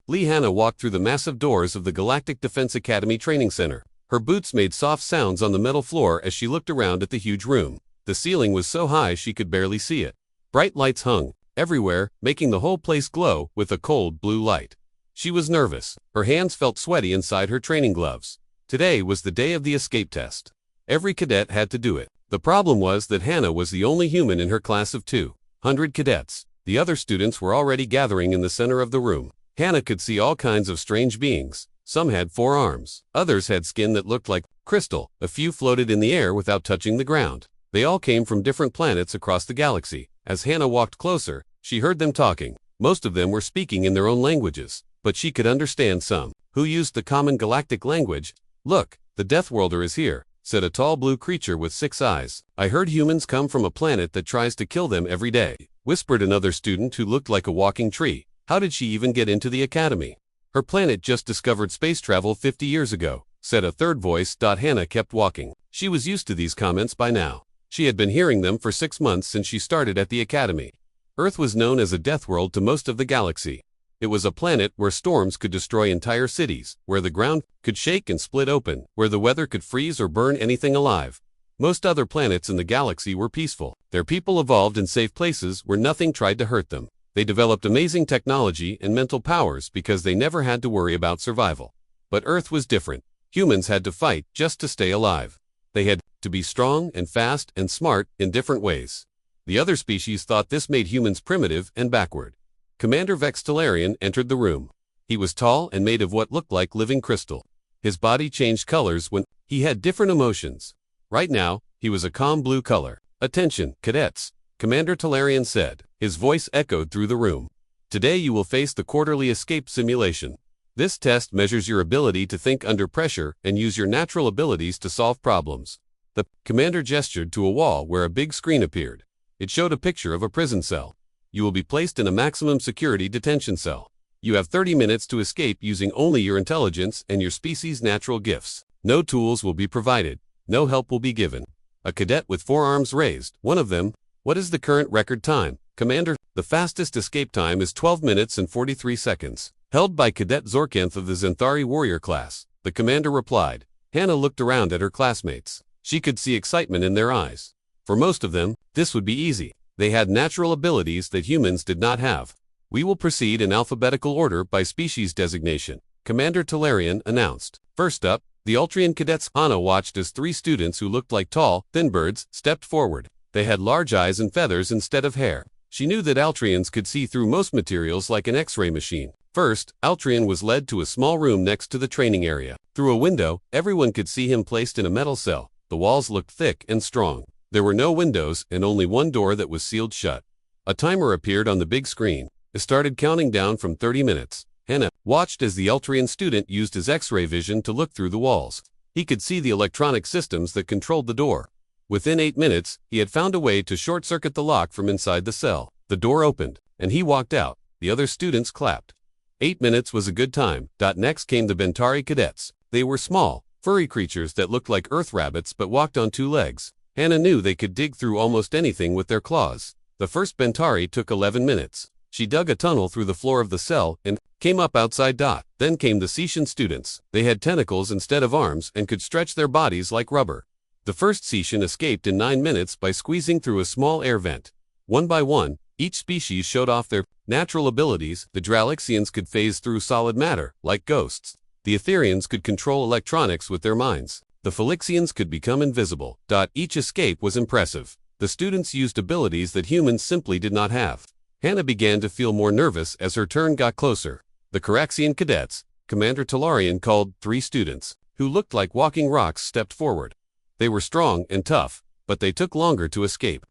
Hannah walked through the massive doors of the Galactic Defense Academy Training Center. Her boots made soft sounds on the metal floor as she looked around at the huge room. The ceiling was so high she could barely see it. Bright lights hung everywhere, making the whole place glow with a cold blue light. She was nervous. Her hands felt sweaty inside her training gloves. Today was the day of the escape test. Every cadet had to do it. The problem was that Hannah was the only human in her class of 200 cadets. The other students were already gathering in the center of the room. Hannah could see all kinds of strange beings. Some had 4 arms. Others had skin that looked like crystal. A few floated in the air without touching the ground. They all came from different planets across the galaxy. As Hannah walked closer, she heard them talking. Most of them were speaking in their own languages, but she could understand some, who used the common galactic language. "Look, the Death Worlder is here," said a tall blue creature with 6 eyes. "I heard humans come from a planet that tries to kill them every day," whispered another student who looked like a walking tree. "How did she even get into the academy?" "Her planet just discovered space travel 50 years ago," said a third voice. Hannah kept walking. She was used to these comments by now. She had been hearing them for 6 months since she started at the academy. Earth was known as a death world to most of the galaxy. It was a planet where storms could destroy entire cities, where the ground could shake and split open, where the weather could freeze or burn anything alive. Most other planets in the galaxy were peaceful. Their people evolved in safe places where nothing tried to hurt them. They developed amazing technology and mental powers because they never had to worry about survival. But Earth was different. Humans had to fight just to stay alive. They had to be strong and fast and smart in different ways. The other species thought this made humans primitive and backward. Commander Vex Talarian entered the room. He was tall and made of what looked like living crystal. His body changed colors when he had different emotions. Right now, he was a calm blue color. "Attention, cadets," Commander Talarian said. His voice echoed through the room. "Today you will face the quarterly escape simulation. This test measures your ability to think under pressure and use your natural abilities to solve problems." The commander gestured to a wall where a big screen appeared. It showed a picture of a prison cell. "You will be placed in a maximum security detention cell. You have 30 minutes to escape using only your intelligence and your species' natural gifts. No tools will be provided. No help will be given." A cadet with 4 arms raised. One of them, "What is the current record time, Commander?" "The fastest escape time is 12 minutes and 43 seconds. Held by Cadet Zorkanth of the Xanthari warrior class," the commander replied. Hannah looked around at her classmates. She could see excitement in their eyes. For most of them, this would be easy. They had natural abilities that humans did not have. "We will proceed in alphabetical order by species designation," Commander Talarian announced. First up, the Ultrian cadets. Hannah watched as 3 students who looked like tall, thin birds stepped forward. They had large eyes and feathers instead of hair. She knew that Altrians could see through most materials like an X-ray machine. First, Altrian was led to a small room next to the training area. Through a window, everyone could see him placed in a metal cell. The walls looked thick and strong. There were no windows and only one door that was sealed shut. A timer appeared on the big screen. It started counting down from 30 minutes. Hannah watched as the Altrian student used his X-ray vision to look through the walls. He could see the electronic systems that controlled the door. Within 8 minutes, he had found a way to short-circuit the lock from inside the cell. The door opened, and he walked out. The other students clapped. 8 minutes was a good time. Next came the Bentari cadets. They were small, furry creatures that looked like earth rabbits but walked on 2 legs. Hannah knew they could dig through almost anything with their claws. The first Bentari took 11 minutes. She dug a tunnel through the floor of the cell and came up outside. Then came the Setian students. They had tentacles instead of arms and could stretch their bodies like rubber. The first Setian escaped in 9 minutes by squeezing through a small air vent. One by one, each species showed off their natural abilities. The Dralixians could phase through solid matter, like ghosts. The Etherians could control electronics with their minds. The Felixians could become invisible. Each escape was impressive. The students used abilities that humans simply did not have. Hannah began to feel more nervous as her turn got closer. The Caraxian cadets, Commander Talarian called 3 students, who looked like walking rocks, stepped forward. They were strong and tough, but they took longer to escape.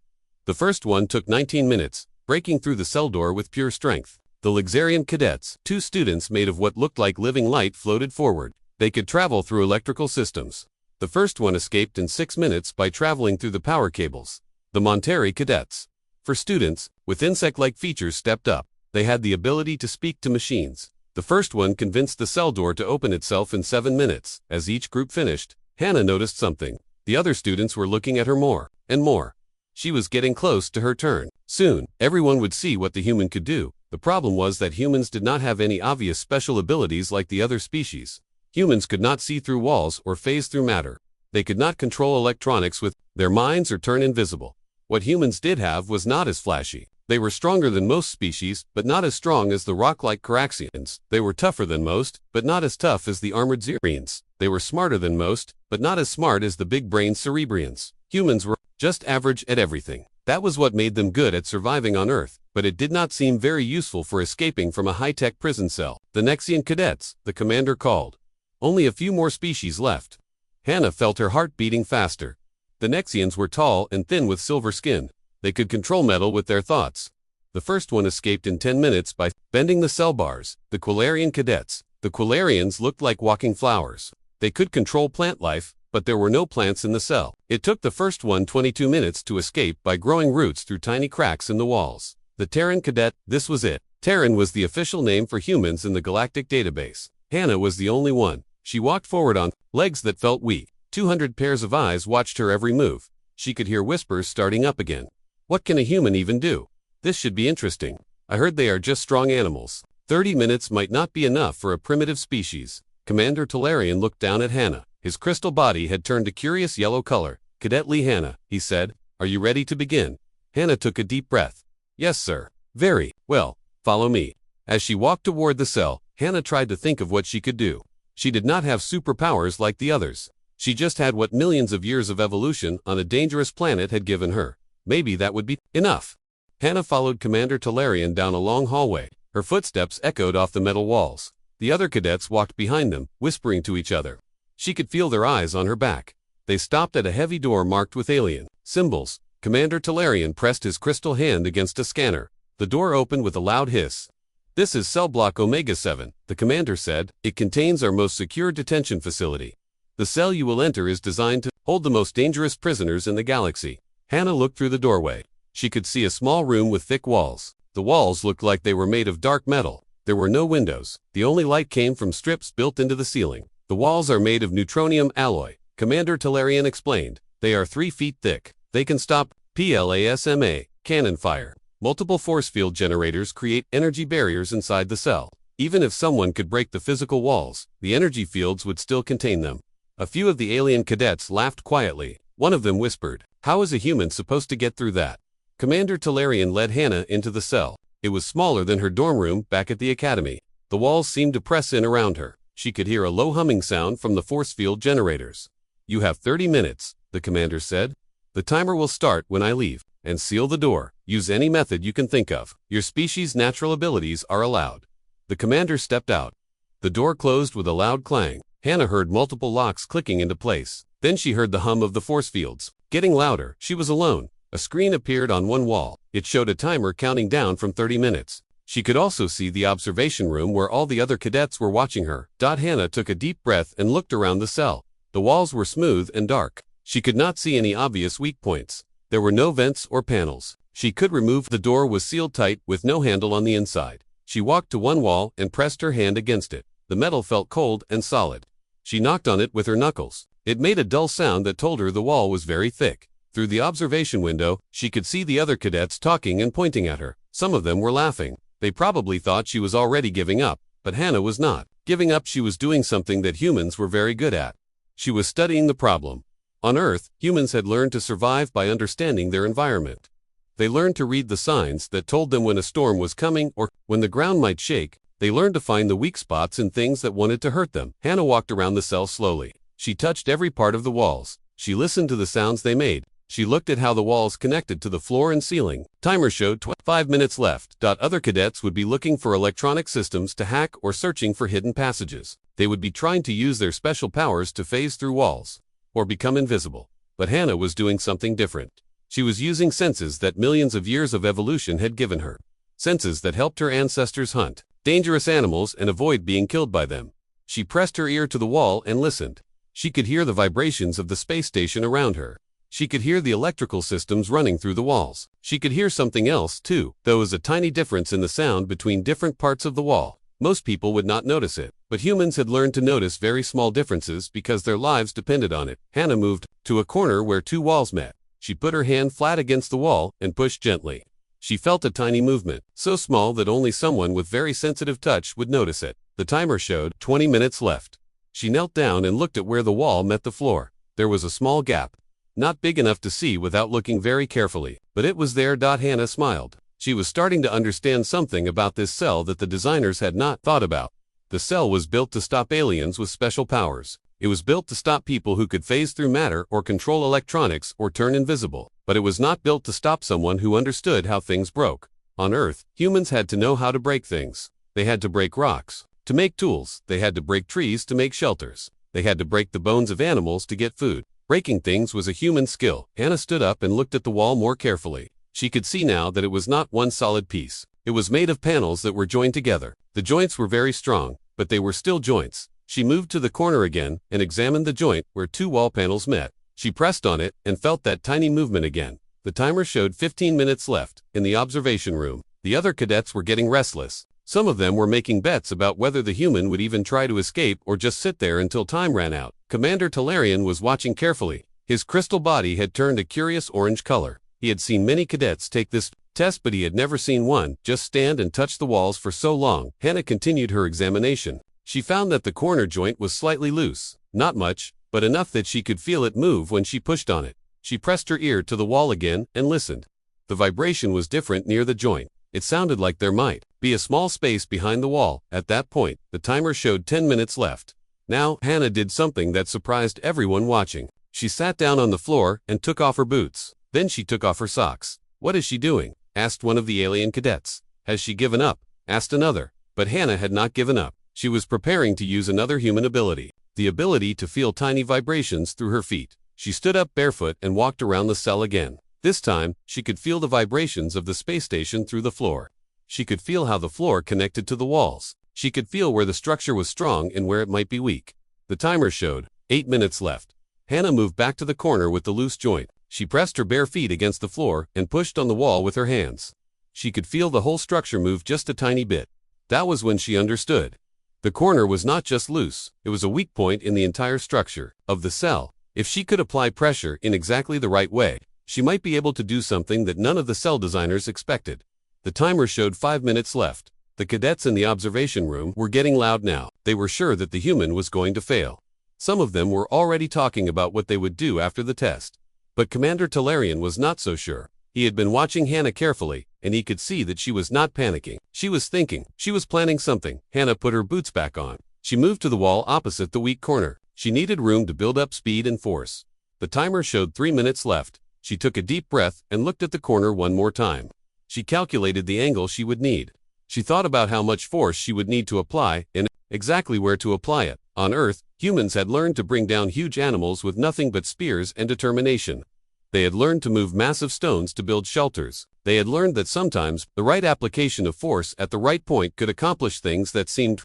The first one took 19 minutes, breaking through the cell door with pure strength. The Luxarian cadets, 2 students made of what looked like living light, floated forward. They could travel through electrical systems. The first one escaped in 6 minutes by traveling through the power cables. The Monteri cadets, for students with insect-like features, stepped up. They had the ability to speak to machines. The first one convinced the cell door to open itself in 7 minutes. As each group finished, Hannah noticed something. The other students were looking at her more and more. She was getting close to her turn. Soon, everyone would see what the human could do. The problem was that humans did not have any obvious special abilities like the other species. Humans could not see through walls or phase through matter. They could not control electronics with their minds or turn invisible. What humans did have was not as flashy. They were stronger than most species, but not as strong as the rock-like Caraxians. They were tougher than most, but not as tough as the armored Xerians. They were smarter than most, but not as smart as the big-brained Cerebrians. Humans were just average at everything. That was what made them good at surviving on Earth, but it did not seem very useful for escaping from a high-tech prison cell. The Nexian cadets, the commander called. Only a few more species left. Hannah felt her heart beating faster. The Nexians were tall and thin with silver skin. They could control metal with their thoughts. The first one escaped in 10 minutes by bending the cell bars. The Quilarian cadets. The Quilarians looked like walking flowers. They could control plant life, but there were no plants in the cell. It took the first one 22 minutes to escape by growing roots through tiny cracks in the walls. The Terran cadet, this was it. Terran was the official name for humans in the galactic database. Hannah was the only one. She walked forward on legs that felt weak. 200 pairs of eyes watched her every move. She could hear whispers starting up again. What can a human even do? This should be interesting. I heard they are just strong animals. 30 minutes might not be enough for a primitive species. Commander Talarian looked down at Hannah. His crystal body had turned a curious yellow color. Cadet Lee Hannah, he said, are you ready to begin? Hannah took a deep breath. Yes, sir. Very well. Follow me. As she walked toward the cell, Hannah tried to think of what she could do. She did not have superpowers like the others. She just had what millions of years of evolution on a dangerous planet had given her. Maybe that would be enough. Hannah followed Commander Talarian down a long hallway. Her footsteps echoed off the metal walls. The other cadets walked behind them, whispering to each other. She could feel their eyes on her back. They stopped at a heavy door marked with alien symbols. Commander Talarian pressed his crystal hand against a scanner. The door opened with a loud hiss. This is cell block Omega 7, the commander said. It contains our most secure detention facility. The cell you will enter is designed to hold the most dangerous prisoners in the galaxy. Hannah looked through the doorway. She could see a small room with thick walls. The walls looked like they were made of dark metal. There were no windows. The only light came from strips built into the ceiling. The walls are made of neutronium alloy, Commander Talarian explained. They are 3 feet thick. They can stop plasma cannon fire. Multiple force field generators create energy barriers inside the cell. Even if someone could break the physical walls, the energy fields would still contain them. A few of the alien cadets laughed quietly. One of them whispered, "How is a human supposed to get through that?" Commander Talarian led Hannah into the cell. It was smaller than her dorm room back at the academy. The walls seemed to press in around her. She could hear a low humming sound from the force field generators. "You have 30 minutes, the commander said. "The timer will start when I leave, and seal the door. Use any method you can think of. Your species' natural abilities are allowed." The commander stepped out. The door closed with a loud clang. Hannah heard multiple locks clicking into place. Then she heard the hum of the force fields. Getting louder, she was alone. A screen appeared on one wall. It showed a timer counting down from 30 minutes. She could also see the observation room where all the other cadets were watching her. Hannah took a deep breath and looked around the cell. The walls were smooth and dark. She could not see any obvious weak points. There were no vents or panels. She could remove the door was sealed tight with no handle on the inside. She walked to one wall and pressed her hand against it. The metal felt cold and solid. She knocked on it with her knuckles. It made a dull sound that told her the wall was very thick. Through the observation window, she could see the other cadets talking and pointing at her. Some of them were laughing. They probably thought she was already giving up, but Hannah was not. Giving up, she was doing something that humans were very good at. She was studying the problem. On Earth, humans had learned to survive by understanding their environment. They learned to read the signs that told them when a storm was coming or when the ground might shake. They learned to find the weak spots in things that wanted to hurt them. Hannah walked around the cell slowly. She touched every part of the walls. She listened to the sounds they made. She looked at how the walls connected to the floor and ceiling. Timer showed 5 minutes left. Other cadets would be looking for electronic systems to hack or searching for hidden passages. They would be trying to use their special powers to phase through walls or become invisible. But Hannah was doing something different. She was using senses that millions of years of evolution had given her. Senses that helped her ancestors hunt dangerous animals and avoid being killed by them. She pressed her ear to the wall and listened. She could hear the vibrations of the space station around her. She could hear the electrical systems running through the walls. She could hear something else, too. There was a tiny difference in the sound between different parts of the wall. Most people would not notice it, but humans had learned to notice very small differences because their lives depended on it. Hannah moved to a corner where 2 walls met. She put her hand flat against the wall and pushed gently. She felt a tiny movement, so small that only someone with very sensitive touch would notice it. The timer showed 20 minutes left. She knelt down and looked at where the wall met the floor. There was a small gap. Not big enough to see without looking very carefully, but it was there. Hannah smiled. She was starting to understand something about this cell that the designers had not thought about. The cell was built to stop aliens with special powers. It was built to stop people who could phase through matter or control electronics or turn invisible. But it was not built to stop someone who understood how things broke. On Earth, humans had to know how to break things. They had to break rocks to make tools. They had to break trees to make shelters. They had to break the bones of animals to get food. Breaking things was a human skill. Hannah stood up and looked at the wall more carefully. She could see now that it was not one solid piece. It was made of panels that were joined together. The joints were very strong, but they were still joints. She moved to the corner again and examined the joint where two wall panels met. She pressed on it and felt that tiny movement again. The timer showed 15 minutes left. In the observation room, the other cadets were getting restless. Some of them were making bets about whether the human would even try to escape or just sit there until time ran out. Commander Talarian was watching carefully. His crystal body had turned a curious orange color. He had seen many cadets take this test, but he had never seen one just stand and touch the walls for so long. Hannah continued her examination. She found that the corner joint was slightly loose. Not much, but enough that she could feel it move when she pushed on it. She pressed her ear to the wall again and listened. The vibration was different near the joint. It sounded like there might be a small space behind the wall. At that point, the timer showed 10 minutes left. Now, Hannah did something that surprised everyone watching. She sat down on the floor and took off her boots. Then she took off her socks. "What is she doing?" asked one of the alien cadets. "Has she given up?" asked another. But Hannah had not given up. She was preparing to use another human ability, the ability to feel tiny vibrations through her feet. She stood up barefoot and walked around the cell again. This time, she could feel the vibrations of the space station through the floor. She could feel how the floor connected to the walls. She could feel where the structure was strong and where it might be weak. The timer showed 8 minutes left. Hannah moved back to the corner with the loose joint. She pressed her bare feet against the floor and pushed on the wall with her hands. She could feel the whole structure move just a tiny bit. That was when she understood. The corner was not just loose, it was a weak point in the entire structure of the cell. If she could apply pressure in exactly the right way, she might be able to do something that none of the cell designers expected. The timer showed 5 minutes left. The cadets in the observation room were getting loud now. They were sure that the human was going to fail. Some of them were already talking about what they would do after the test. But Commander Talarian was not so sure. He had been watching Hannah carefully, and he could see that she was not panicking. She was thinking. She was planning something. Hannah put her boots back on. She moved to the wall opposite the weak corner. She needed room to build up speed and force. The timer showed 3 minutes left. She took a deep breath and looked at the corner one more time. She calculated the angle she would need. She thought about how much force she would need to apply and exactly where to apply it. On Earth, humans had learned to bring down huge animals with nothing but spears and determination. They had learned to move massive stones to build shelters. They had learned that sometimes the right application of force at the right point could accomplish things that seemed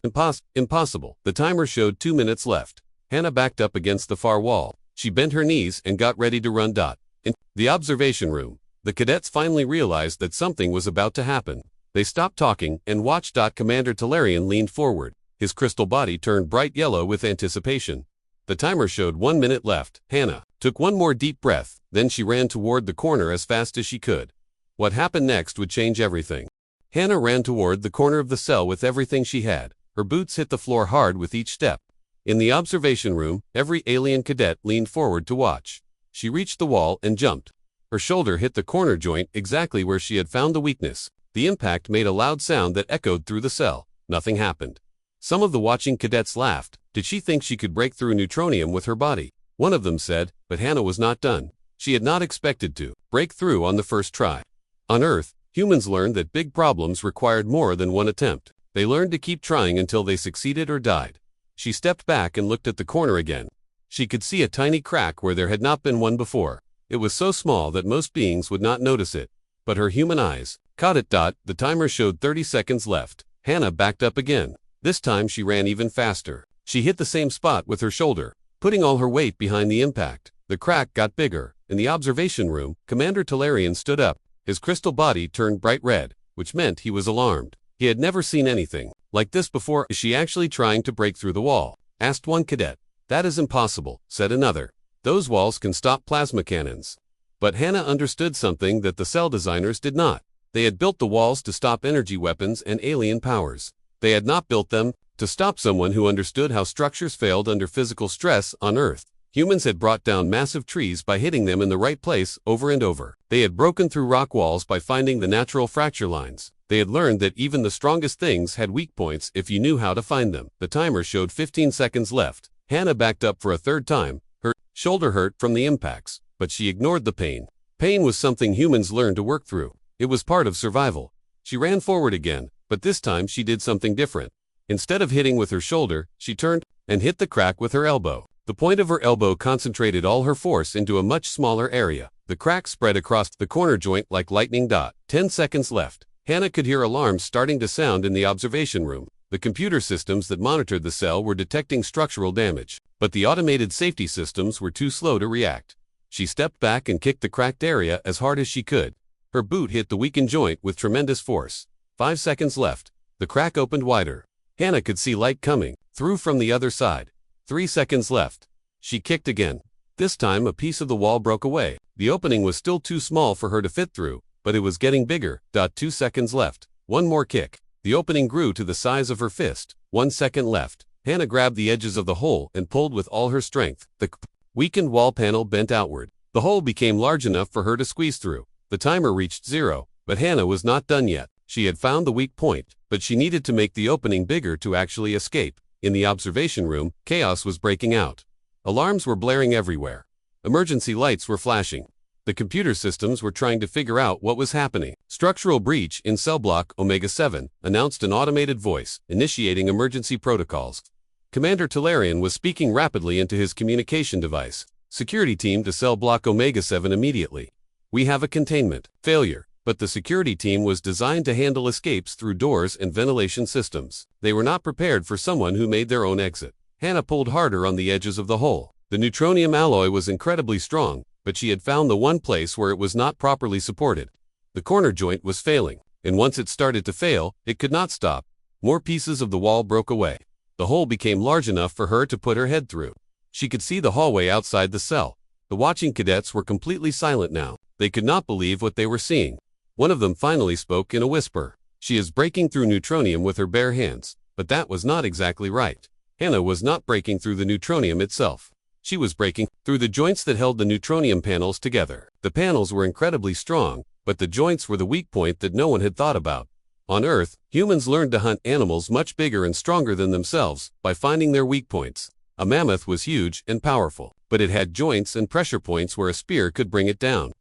impossible. The timer showed 2 minutes left. Hannah backed up against the far wall. She bent her knees and got ready to run. In the observation room, the cadets finally realized that something was about to happen. They stopped talking and watched. Commander Talarian leaned forward. His crystal body turned bright yellow with anticipation. The timer showed 1 minute left. Hannah took one more deep breath, then she ran toward the corner as fast as she could. What happened next would change everything. Hannah ran toward the corner of the cell with everything she had. Her boots hit the floor hard with each step. In the observation room, every alien cadet leaned forward to watch. She reached the wall and jumped. Her shoulder hit the corner joint exactly where she had found the weakness. The impact made a loud sound that echoed through the cell. Nothing happened. Some of the watching cadets laughed. Did she think she could break through neutronium with her body? One of them said, but Hannah was not done. She had not expected to break through on the first try. On Earth, humans learned that big problems required more than one attempt. They learned to keep trying until they succeeded or died. She stepped back and looked at the corner again. She could see a tiny crack where there had not been one before. It was so small that most beings would not notice it. But her human eyes caught it. The timer showed 30 seconds left. Hannah backed up again. This time she ran even faster. She hit the same spot with her shoulder, putting all her weight behind the impact. The crack got bigger. In the observation room, Commander Talarian stood up. His crystal body turned bright red, which meant he was alarmed. He had never seen anything like this before. "Is she actually trying to break through the wall?" asked one cadet. "That is impossible," said another. "Those walls can stop plasma cannons." But Hannah understood something that the cell designers did not. They had built the walls to stop energy weapons and alien powers. They had not built them to stop someone who understood how structures failed under physical stress on Earth. Humans had brought down massive trees by hitting them in the right place over and over. They had broken through rock walls by finding the natural fracture lines. They had learned that even the strongest things had weak points if you knew how to find them. The timer showed 15 seconds left. Hannah backed up for a third time. Her shoulder hurt from the impacts, but she ignored the pain. Pain was something humans learned to work through. It was part of survival. She ran forward again, but this time she did something different. Instead of hitting with her shoulder, she turned and hit the crack with her elbow. The point of her elbow concentrated all her force into a much smaller area. The crack spread across the corner joint like lightning. 10 seconds left. Hannah could hear alarms starting to sound in the observation room. The computer systems that monitored the cell were detecting structural damage, but the automated safety systems were too slow to react. She stepped back and kicked the cracked area as hard as she could. Her boot hit the weakened joint with tremendous force. 5 seconds left. The crack opened wider. Hannah could see light coming through from the other side. 3 seconds left. She kicked again. This time a piece of the wall broke away. The opening was still too small for her to fit through, but it was getting bigger. 2 seconds left. One more kick. The opening grew to the size of her fist. 1 second left. Hannah grabbed the edges of the hole and pulled with all her strength. The weakened wall panel bent outward. The hole became large enough for her to squeeze through. The timer reached 0, but Hannah was not done yet. She had found the weak point, but she needed to make the opening bigger to actually escape. In the observation room, chaos was breaking out. Alarms were blaring everywhere. Emergency lights were flashing. The computer systems were trying to figure out what was happening. Structural breach in cell block Omega-7, announced an automated voice, initiating emergency protocols. Commander Talarian was speaking rapidly into his communication device. Security team to cell block Omega-7 immediately. We have a containment failure, but the security team was designed to handle escapes through doors and ventilation systems. They were not prepared for someone who made their own exit. Hannah pulled harder on the edges of the hole. The neutronium alloy was incredibly strong, but she had found the one place where it was not properly supported. The corner joint was failing, and once it started to fail, it could not stop. More pieces of the wall broke away. The hole became large enough for her to put her head through. She could see the hallway outside the cell. The watching cadets were completely silent now. They could not believe what they were seeing. One of them finally spoke in a whisper. She is breaking through neutronium with her bare hands. But that was not exactly right. Hannah was not breaking through the neutronium itself. She was breaking through the joints that held the neutronium panels together. The panels were incredibly strong, but the joints were the weak point that no one had thought about. On Earth, humans learned to hunt animals much bigger and stronger than themselves by finding their weak points. A mammoth was huge and powerful, but it had joints and pressure points where a spear could bring it down.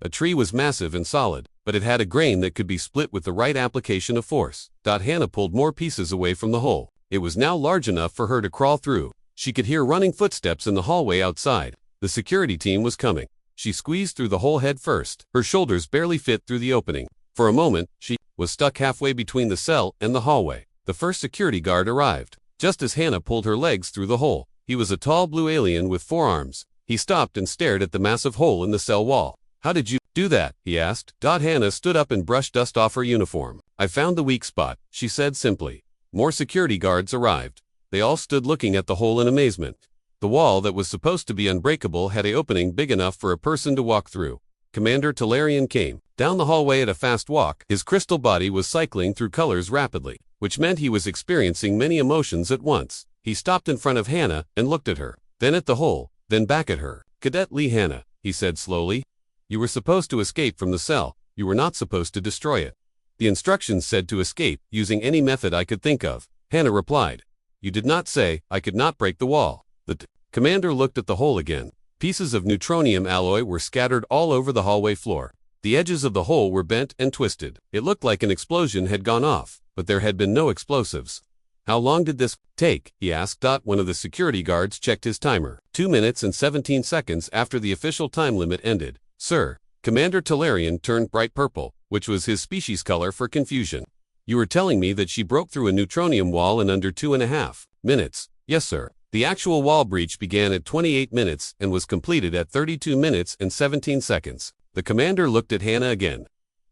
A tree was massive and solid, but it had a grain that could be split with the right application of force. Hannah pulled more pieces away from the hole. It was now large enough for her to crawl through. She could hear running footsteps in the hallway outside. The security team was coming. She squeezed through the hole head first. Her shoulders barely fit through the opening. For a moment, she was stuck halfway between the cell and the hallway. The first security guard arrived. Just as Hannah pulled her legs through the hole, he was a tall blue alien with 4 arms. He stopped and stared at the massive hole in the cell wall. How did you do that? He asked. Hannah stood up and brushed dust off her uniform. I found the weak spot, she said simply. More security guards arrived. They all stood looking at the hole in amazement. The wall that was supposed to be unbreakable had an opening big enough for a person to walk through. Commander Talarian came down the hallway at a fast walk. His crystal body was cycling through colors rapidly, which meant he was experiencing many emotions at once. He stopped in front of Hannah and looked at her, then at the hole, then back at her. Cadet Lee Hannah, he said slowly. You were supposed to escape from the cell. You were not supposed to destroy it. The instructions said to escape using any method I could think of. Hannah replied. You did not say I could not break the wall. The commander looked at the hole again. Pieces of neutronium alloy were scattered all over the hallway floor. The edges of the hole were bent and twisted. It looked like an explosion had gone off, but there had been no explosives. How long did this take? He asked. One of the security guards checked his timer. 2 minutes and 17 seconds after the official time limit ended. Sir, Commander Talarian turned bright purple, which was his species color for confusion. You were telling me that she broke through a neutronium wall in under 2.5 minutes. Yes, sir. The actual wall breach began at 28 minutes and was completed at 32 minutes and 17 seconds. The commander looked at Hannah again.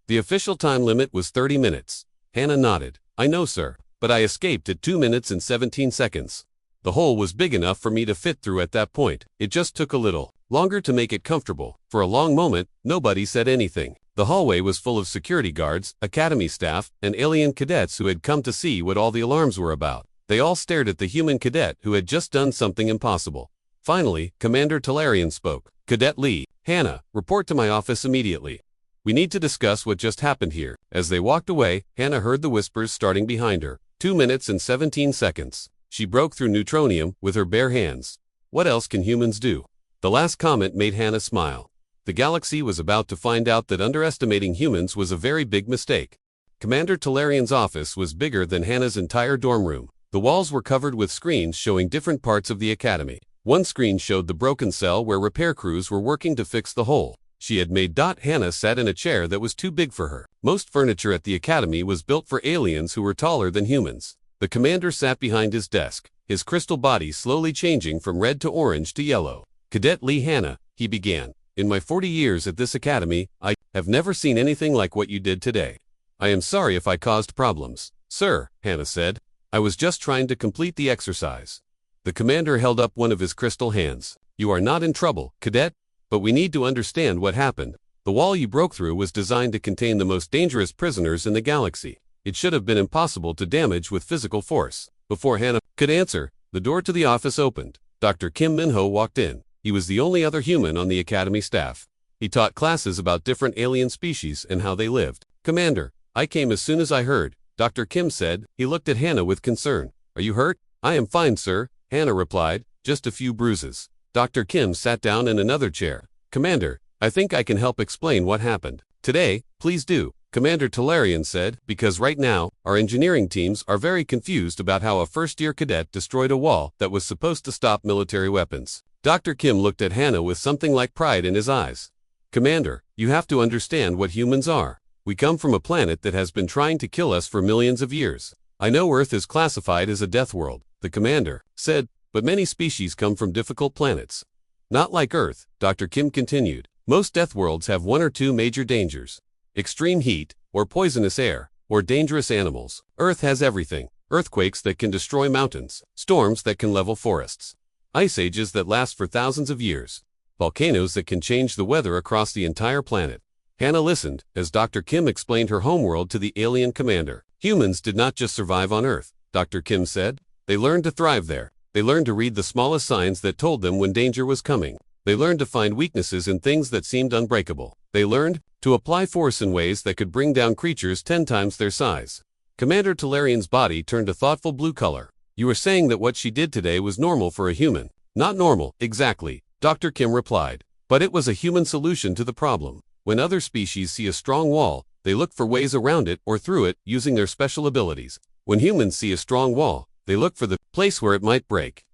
The official time limit was 30 minutes. Hannah nodded. I know, sir, but I escaped at 2 minutes and 17 seconds. The hole was big enough for me to fit through at that point. It just took a little longer to make it comfortable. For a long moment, nobody said anything. The hallway was full of security guards, academy staff, and alien cadets who had come to see what all the alarms were about. They all stared at the human cadet who had just done something impossible. Finally, Commander Talarian spoke. Cadet Lee, Hannah, report to my office immediately. We need to discuss what just happened here. As they walked away, Hannah heard the whispers starting behind her. 2 minutes and 17 seconds. She broke through neutronium with her bare hands. What else can humans do? The last comment made Hannah smile. The galaxy was about to find out that underestimating humans was a very big mistake. Commander Talarian's office was bigger than Hannah's entire dorm room. The walls were covered with screens showing different parts of the academy. One screen showed the broken cell where repair crews were working to fix the hole she had made. Hannah sat in a chair that was too big for her. Most furniture at the academy was built for aliens who were taller than humans. The commander sat behind his desk, his crystal body slowly changing from red to orange to yellow. Cadet Lee Hannah, he began. In my 40 years at this academy, I have never seen anything like what you did today. I am sorry if I caused problems. Sir, Hannah said. I was just trying to complete the exercise. The commander held up one of his crystal hands. You are not in trouble, cadet, but we need to understand what happened. The wall you broke through was designed to contain the most dangerous prisoners in the galaxy. It should have been impossible to damage with physical force. Before Hannah could answer, the door to the office opened. Dr. Kim Minho walked in. He was the only other human on the academy staff. He taught classes about different alien species and how they lived. Commander, I came as soon as I heard, Dr. Kim said. He looked at Hannah with concern. Are you hurt? I am fine, sir, Hannah replied. Just a few bruises. Dr. Kim sat down in another chair. Commander, I think I can help explain what happened. Today, please do, Commander Talarian said, because right now, our engineering teams are very confused about how a first-year cadet destroyed a wall that was supposed to stop military weapons. Dr. Kim looked at Hannah with something like pride in his eyes. Commander, you have to understand what humans are. We come from a planet that has been trying to kill us for millions of years. I know Earth is classified as a death world, the commander said, but many species come from difficult planets. Not like Earth, Dr. Kim continued. Most death worlds have one or two major dangers. Extreme heat, or poisonous air, or dangerous animals. Earth has everything. Earthquakes that can destroy mountains, storms that can level forests, ice ages that last for thousands of years, volcanoes that can change the weather across the entire planet. Hannah listened as Dr. Kim explained her homeworld to the alien commander. Humans did not just survive on Earth, Dr. Kim said. They learned to thrive there. They learned to read the smallest signs that told them when danger was coming. They learned to find weaknesses in things that seemed unbreakable. They learned to apply force in ways that could bring down creatures 10 times their size. Commander Talarian's body turned a thoughtful blue color. You were saying that what she did today was normal for a human. Not normal, exactly, Dr. Kim replied. But it was a human solution to the problem. When other species see a strong wall, they look for ways around it or through it using their special abilities. When humans see a strong wall, they look for the place where it might break.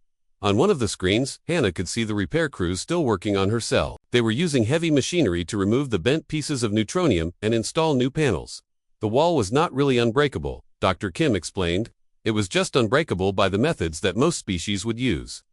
On one of the screens, Hannah could see the repair crews still working on her cell. They were using heavy machinery to remove the bent pieces of neutronium and install new panels. The wall was not really unbreakable, Dr. Kim explained. It was just unbreakable by the methods that most species would use.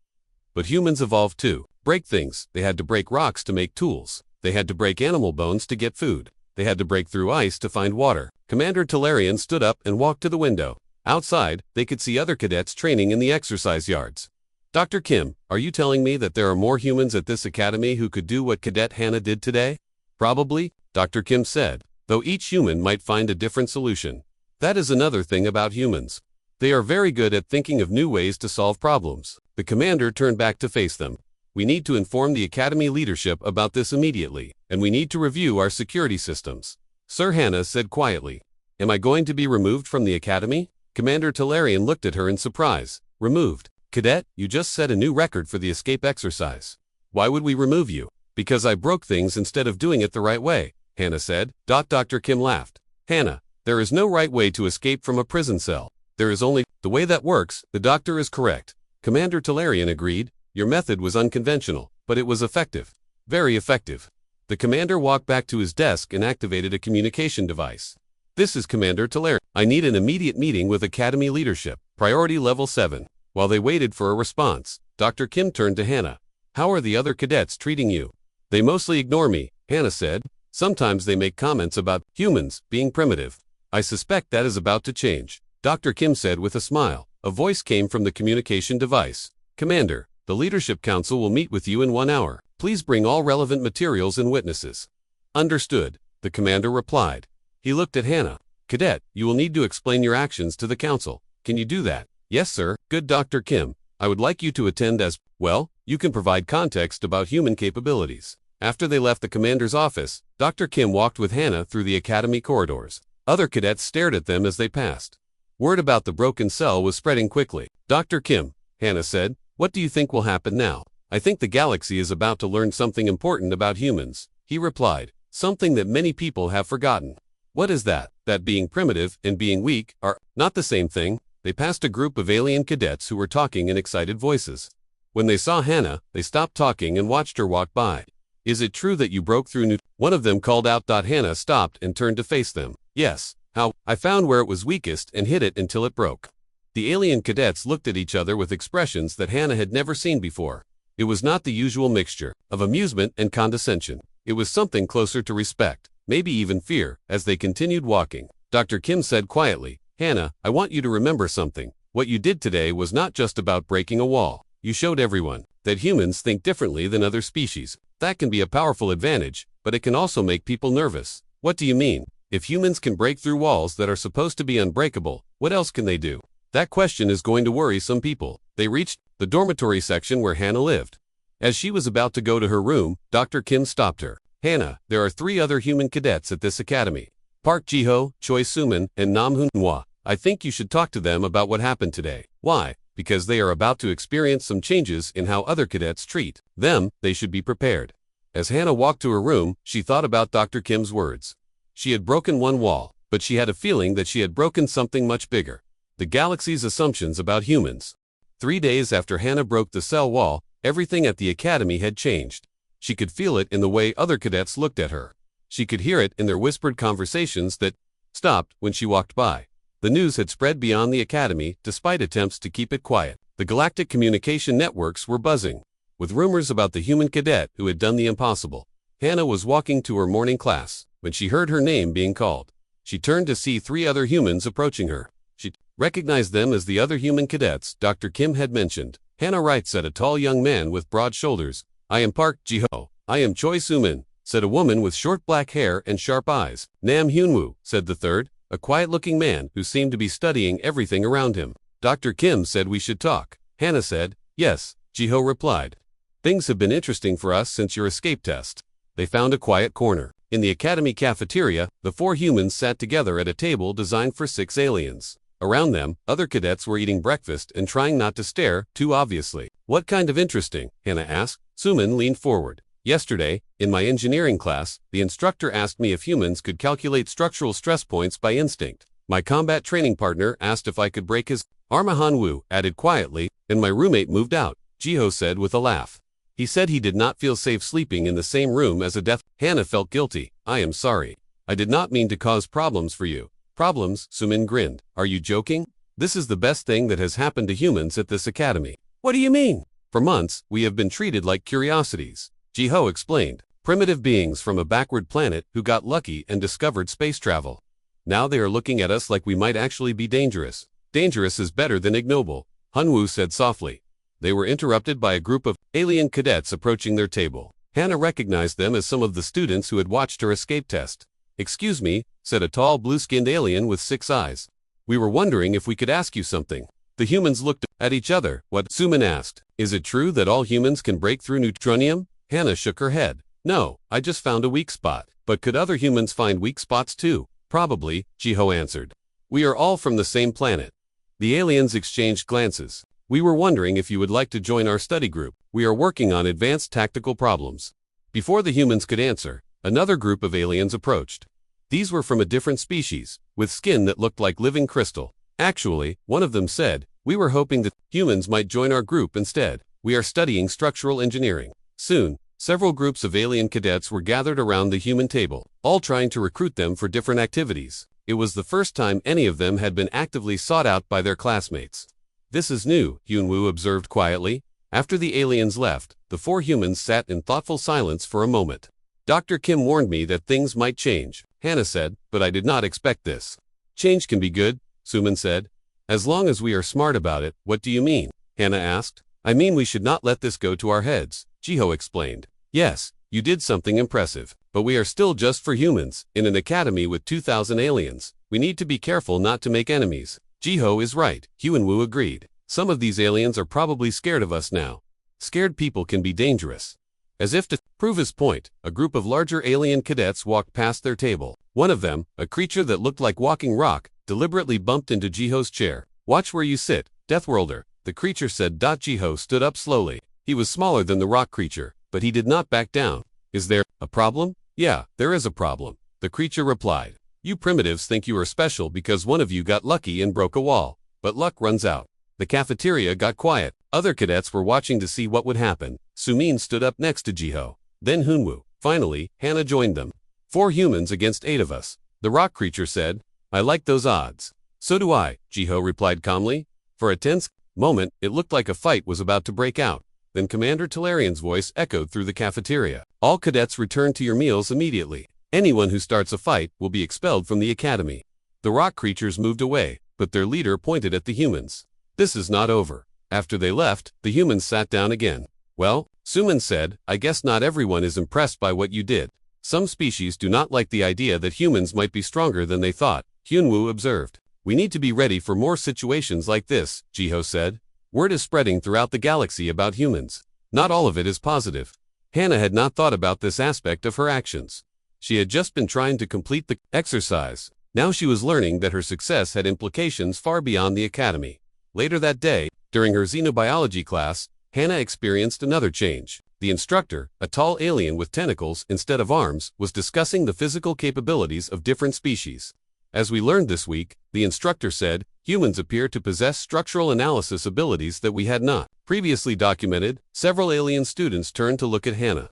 But humans evolved to break things. They had to break rocks to make tools. They had to break animal bones to get food. They had to break through ice to find water. Commander Talarian stood up and walked to the window. Outside, they could see other cadets training in the exercise yards. Dr. Kim, are you telling me that there are more humans at this academy who could do what Cadet Hannah did today? Probably, Dr. Kim said, though each human might find a different solution. That is another thing about humans. They are very good at thinking of new ways to solve problems. The commander turned back to face them. We need to inform the academy leadership about this immediately, and we need to review our security systems. Sir, Hannah said quietly. Am I going to be removed from the academy? Commander Talarian looked at her in surprise. Removed? Cadet, you just set a new record for the escape exercise. Why would we remove you? Because I broke things instead of doing it the right way, Hannah said. Dr. Kim laughed. Hannah, there is no right way to escape from a prison cell. There is only the way that works. The doctor is correct. Commander Talarian agreed. Your method was unconventional, but it was effective. Very effective. The commander walked back to his desk and activated a communication device. This is Commander Talarian. I need an immediate meeting with Academy leadership. Priority level 7. While they waited for a response, Dr. Kim turned to Hannah. How are the other cadets treating you? They mostly ignore me, Hannah said. Sometimes they make comments about humans being primitive. I suspect that is about to change, Dr. Kim said with a smile. A voice came from the communication device. Commander, the Leadership Council will meet with you in 1 hour. Please bring all relevant materials and witnesses. Understood. the commander replied. He looked at Hannah. Cadet, you will need to explain your actions to the council. Can you do that? Yes, sir. Good, Dr. Kim. I would like you to attend as, well, you can provide context about human capabilities. After they left the commander's office, Dr. Kim walked with Hannah through the academy corridors. Other cadets stared at them as they passed. Word about the broken cell was spreading quickly. Dr. Kim, Hannah said, what do you think will happen now? I think the galaxy is about to learn something important about humans, he replied, something that many people have forgotten. What is that? That being primitive and being weak are not the same thing. They passed a group of alien cadets who were talking in excited voices. When they saw Hannah, they stopped talking and watched her walk by. Is it true that you broke through One of them called out. Hannah stopped and turned to face them. Yes. How? I found where it was weakest and hit it until it broke. The alien cadets looked at each other with expressions that Hannah had never seen before. It was not the usual mixture of amusement and condescension. It was something closer to respect, maybe even fear, as they continued walking. Dr. Kim said quietly, Hannah, I want you to remember something. What you did today was not just about breaking a wall. You showed everyone that humans think differently than other species. That can be a powerful advantage, but it can also make people nervous. What do you mean? If humans can break through walls that are supposed to be unbreakable, what else can they do? That question is going to worry some people. They reached the dormitory section where Hannah lived. As she was about to go to her room, Dr. Kim stopped her. Hannah, there are 3 other human cadets at this academy. Park Ji-ho, Choi Suman, and Nam Hoon-hwa. I think you should talk to them about what happened today. Why? Because they are about to experience some changes in how other cadets treat them. They should be prepared. As Hannah walked to her room, she thought about Dr. Kim's words. She had broken one wall, but she had a feeling that she had broken something much bigger. The galaxy's assumptions about humans. 3 days after Hannah broke the cell wall, everything at the academy had changed. She could feel it in the way other cadets looked at her. She could hear it in their whispered conversations that stopped when she walked by. The news had spread beyond the academy, despite attempts to keep it quiet. The galactic communication networks were buzzing with rumors about the human cadet who had done the impossible. Hannah was walking to her morning class when she heard her name being called. She turned to see 3 other humans approaching her. She recognized them as the other human cadets Dr. Kim had mentioned. Hannah Wright, said a tall young man with broad shoulders. I am Park Ji-ho. I am Choi Suman, said a woman with short black hair and sharp eyes. Nam Hyun-woo, said the third, a quiet-looking man who seemed to be studying everything around him. Dr. Kim said we should talk. Hannah said, yes, Ji-ho replied. Things have been interesting for us since your escape test. They found a quiet corner. In the academy cafeteria, the 4 humans sat together at a table designed for 6 aliens. Around them, other cadets were eating breakfast and trying not to stare too obviously. What kind of interesting? Hannah asked. Suman leaned forward. Yesterday, in my engineering class, the instructor asked me if humans could calculate structural stress points by instinct. My combat training partner asked if I could break his arm. Han-woo added quietly, and my roommate moved out, Ji-ho said with a laugh. He said he did not feel safe sleeping in the same room as a deaf. Hannah felt guilty. I am sorry. I did not mean to cause problems for you. Problems? Suman grinned. Are you joking? This is the best thing that has happened to humans at this academy. What do you mean? For months, we have been treated like curiosities. Ji-ho explained. Primitive beings from a backward planet who got lucky and discovered space travel. Now they are looking at us like we might actually be dangerous. Dangerous is better than ignoble, Han-woo said softly. They were interrupted by a group of alien cadets approaching their table. Hannah recognized them as some of the students who had watched her escape test. Excuse me, said a tall blue-skinned alien with 6 eyes. We were wondering if we could ask you something. The humans looked at each other. What? Suman asked. Is it true that all humans can break through neutronium? Hannah shook her head. No, I just found a weak spot. But could other humans find weak spots too? Probably, Ji-ho answered. We are all from the same planet. The aliens exchanged glances. We were wondering if you would like to join our study group. We are working on advanced tactical problems. Before the humans could answer, another group of aliens approached. These were from a different species, with skin that looked like living crystal. Actually, one of them said, we were hoping that humans might join our group instead. We are studying structural engineering. Soon, several groups of alien cadets were gathered around the human table, all trying to recruit them for different activities. It was the first time any of them had been actively sought out by their classmates. This is new, Hyun-woo observed quietly. After the aliens left, the 4 humans sat in thoughtful silence for a moment. Dr. Kim warned me that things might change, Hannah said, but I did not expect this. Change can be good, Suman said. As long as we are smart about it. What do you mean? Hannah asked. I mean we should not let this go to our heads, Ji-ho explained. Yes, you did something impressive. But we are still just for humans, in an academy with 2,000 aliens. We need to be careful not to make enemies. Jiho is right, Hyunwoo agreed. Some of these aliens are probably scared of us now. Scared people can be dangerous. As if to prove his point, a group of larger alien cadets walked past their table. One of them, a creature that looked like walking rock, deliberately bumped into Jiho's chair. Watch where you sit, Deathworlder, the creature said. Jiho stood up slowly. He was smaller than the rock creature, but he did not back down. Is there a problem? Yeah, there is a problem, the creature replied. You primitives think you are special because one of you got lucky and broke a wall. But luck runs out. The cafeteria got quiet. Other cadets were watching to see what would happen. Sumin stood up next to Jiho. Then Hyunwoo. Finally, Hana joined them. 4 humans against 8 of us, the rock creature said. I like those odds. So do I, Jiho replied calmly. For a tense moment, it looked like a fight was about to break out. Then Commander Talarian's voice echoed through the cafeteria. All cadets return to your meals immediately. Anyone who starts a fight will be expelled from the academy. The rock creatures moved away, but their leader pointed at the humans. This is not over. After they left, the humans sat down again. Well, Sumin said, I guess not everyone is impressed by what you did. Some species do not like the idea that humans might be stronger than they thought, Hyunwoo observed. We need to be ready for more situations like this, Jiho said. Word is spreading throughout the galaxy about humans. Not all of it is positive. Hana had not thought about this aspect of her actions. She had just been trying to complete the exercise. Now she was learning that her success had implications far beyond the academy. Later that day, during her xenobiology class, Hana experienced another change. The instructor, a tall alien with tentacles instead of arms, was discussing the physical capabilities of different species. As we learned this week, the instructor said, humans appear to possess structural analysis abilities that we had not previously documented. Several alien students turned to look at Hana.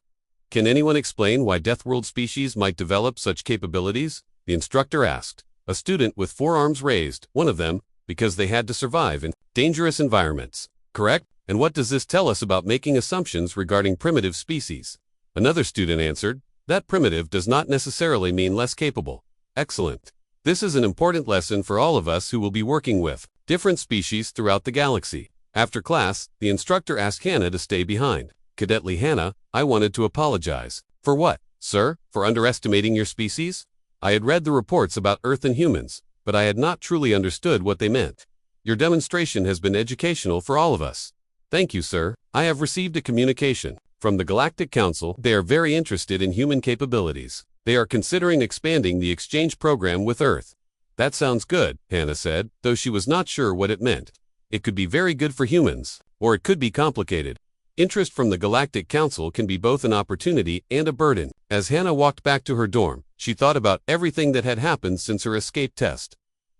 Can anyone explain why Deathworld species might develop such capabilities? The instructor asked. A student with 4 arms raised, one of them, because they had to survive in dangerous environments. Correct? And what does this tell us about making assumptions regarding primitive species? Another student answered, that primitive does not necessarily mean less capable. Excellent. This is an important lesson for all of us who will be working with different species throughout the galaxy. After class, the instructor asked Hana to stay behind. Cadetly Hana, I wanted to apologize. For what, sir? For underestimating your species? I had read the reports about Earth and humans, but I had not truly understood what they meant. Your demonstration has been educational for all of us. Thank you, sir. I have received a communication from the Galactic Council. They are very interested in human capabilities. They are considering expanding the exchange program with Earth. That sounds good, Hana said, though she was not sure what it meant. It could be very good for humans, or it could be complicated. Interest from the Galactic Council can be both an opportunity and a burden. As Hana walked back to her dorm, she thought about everything that had happened since her escape test.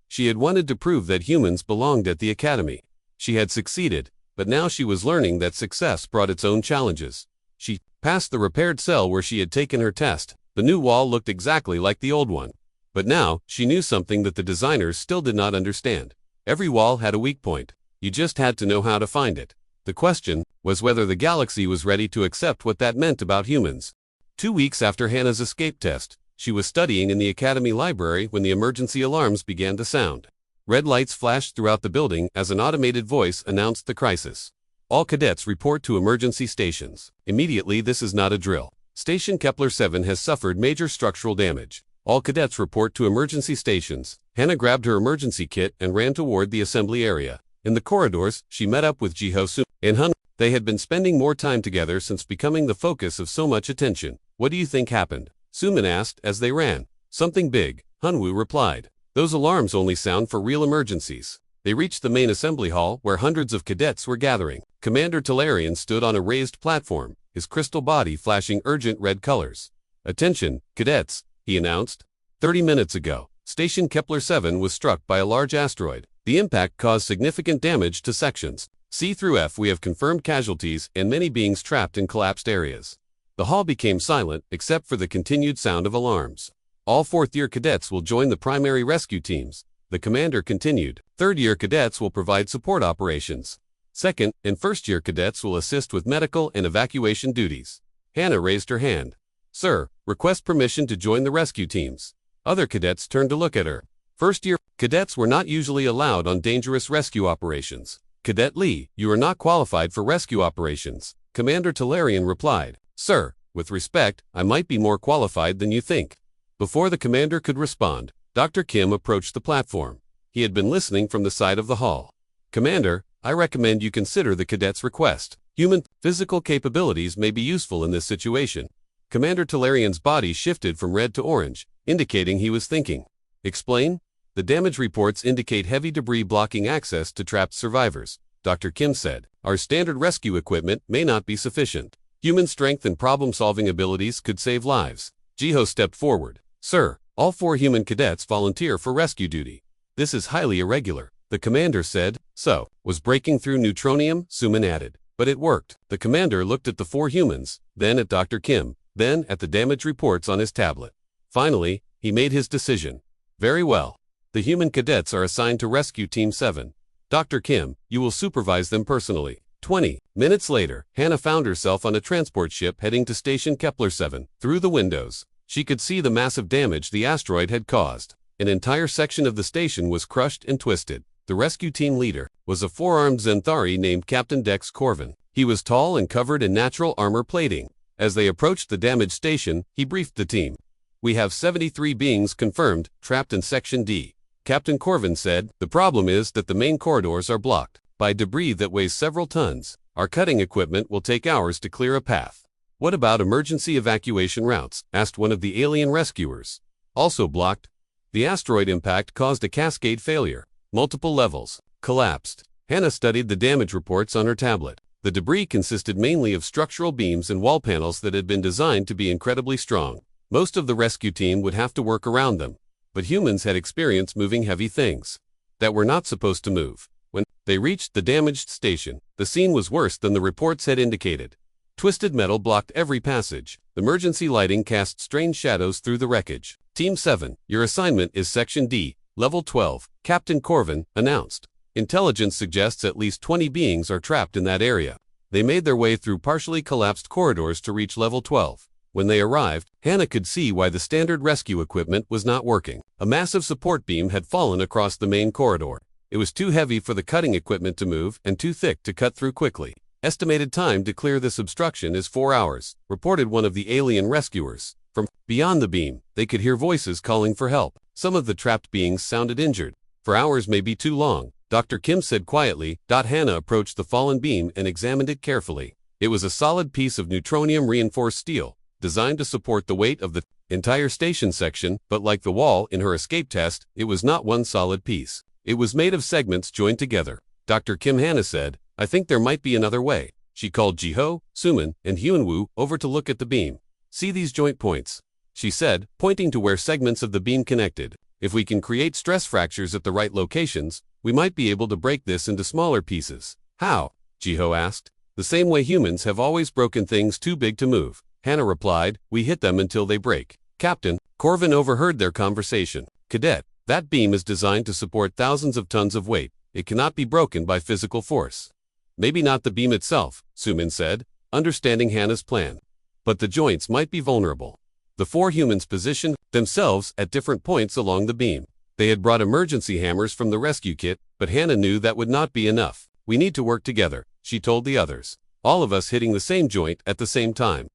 She had wanted to prove that humans belonged at the academy. She had succeeded, but now she was learning that success brought its own challenges. She passed the repaired cell where she had taken her test. The new wall looked exactly like the old one. But now, she knew something that the designers still did not understand. Every wall had a weak point. You just had to know how to find it. The question was whether the galaxy was ready to accept what that meant about humans. 2 weeks after Hana's escape test, she was studying in the academy library when the emergency alarms began to sound. Red lights flashed throughout the building as an automated voice announced the crisis. All cadets report to emergency stations. Immediately, this is not a drill. Station Kepler 7 has suffered major structural damage. All cadets report to emergency stations. Hana grabbed her emergency kit and ran toward the assembly area. In the corridors, she met up with Jiho and Hun. They had been spending more time together since becoming the focus of so much attention. What do you think happened? Sumin asked as they ran. Something big, Hyunwoo replied. Those alarms only sound for real emergencies. They reached the main assembly hall where hundreds of cadets were gathering. Commander Talarian stood on a raised platform, his crystal body flashing urgent red colors. Attention, cadets, he announced. 30 minutes ago, Station Kepler 7 was struck by a large asteroid. The impact caused significant damage to sections C through F. We have confirmed casualties and many beings trapped in collapsed areas. The hall became silent except for the continued sound of alarms. All 4th-year cadets will join the primary rescue teams. The commander continued. 3rd-year cadets will provide support operations. 2nd and 1st-year cadets will assist with medical and evacuation duties. Hana raised her hand. Sir, request permission to join the rescue teams. Other cadets turned to look at her. 1st-year cadets were not usually allowed on dangerous rescue operations. Cadet Lee, you are not qualified for rescue operations, Commander Talarian replied. Sir, With respect, I might be more qualified than you think. Before the commander could respond, Dr. Kim approached the platform. He had been listening from the side of the hall. Commander, I recommend you consider the cadet's request. Human physical capabilities may be useful in this situation. Commander Talarian's body shifted from red to orange, indicating he was thinking. Explain? The damage reports indicate heavy debris blocking access to trapped survivors, Dr. Kim said. Our standard rescue equipment may not be sufficient. Human strength and problem-solving abilities could save lives. Jiho stepped forward. Sir, all 4 human cadets volunteer for rescue duty. This is highly irregular, the commander said. So, was breaking through neutronium? Suman added. But it worked. The commander looked at the 4 humans, then at Dr. Kim, then at the damage reports on his tablet. Finally, he made his decision. Very well. The human cadets are assigned to Rescue Team 7. Dr. Kim, you will supervise them personally. 20 minutes later, Hannah found herself on a transport ship heading to Station Kepler 7. Through the windows, she could see the massive damage the asteroid had caused. An entire section of the station was crushed and twisted. The rescue team leader was a 4-armed Zenthari named Captain Dex Corvin. He was tall and covered in natural armor plating. As they approached the damaged station, he briefed the team. We have 73 beings confirmed, trapped in Section D. Captain Corvin said, the problem is that the main corridors are blocked by debris that weighs several tons. Our cutting equipment will take hours to clear a path. What about emergency evacuation routes? Asked one of the alien rescuers. Also blocked. The asteroid impact caused a cascade failure. Multiple levels collapsed. Hannah studied the damage reports on her tablet. The debris consisted mainly of structural beams and wall panels that had been designed to be incredibly strong. Most of the rescue team would have to work around them. But humans had experience moving heavy things that were not supposed to move. When they reached the damaged station, the scene was worse than the reports had indicated. Twisted metal blocked every passage. Emergency lighting cast strange shadows through the wreckage. Team 7, your assignment is Section D, Level 12, Captain Corvin announced. Intelligence suggests at least 20 beings are trapped in that area. They made their way through partially collapsed corridors to reach Level 12. When they arrived, Hannah could see why the standard rescue equipment was not working. A massive support beam had fallen across the main corridor. It was too heavy for the cutting equipment to move and too thick to cut through quickly. Estimated time to clear this obstruction is 4 hours, reported one of the alien rescuers. From beyond the beam, they could hear voices calling for help. Some of the trapped beings sounded injured. 4 hours may be too long, Dr. Kim said quietly. Hannah approached the fallen beam and examined it carefully. It was a solid piece of neutronium-reinforced steel, designed to support the weight of the entire station section, but like the wall in her escape test, it was not one solid piece. It was made of segments joined together. Dr. Kim Hannah said, I think there might be another way. She called Jiho, Suman, and Hyunwoo over to look at the beam. See these joint points? She said, pointing to where segments of the beam connected. If we can create stress fractures at the right locations, we might be able to break this into smaller pieces. How? Jiho asked. The same way humans have always broken things too big to move. Hannah replied, we hit them until they break. Captain Corvin overheard their conversation. Cadet, that beam is designed to support thousands of tons of weight. It cannot be broken by physical force. Maybe not the beam itself, Suman said, understanding Hannah's plan. But the joints might be vulnerable. The 4 humans positioned themselves at different points along the beam. They had brought emergency hammers from the rescue kit, but Hannah knew that would not be enough. We need to work together, she told the others. All of us hitting the same joint at the same time.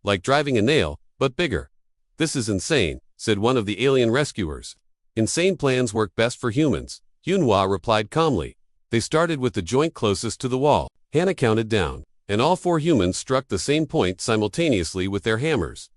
Like driving a nail, but bigger. This is insane, said one of the alien rescuers. Insane plans work best for humans, Hyunwoo replied calmly. They started with the joint closest to the wall. Hannah counted down, and all 4 humans struck the same point simultaneously with their hammers.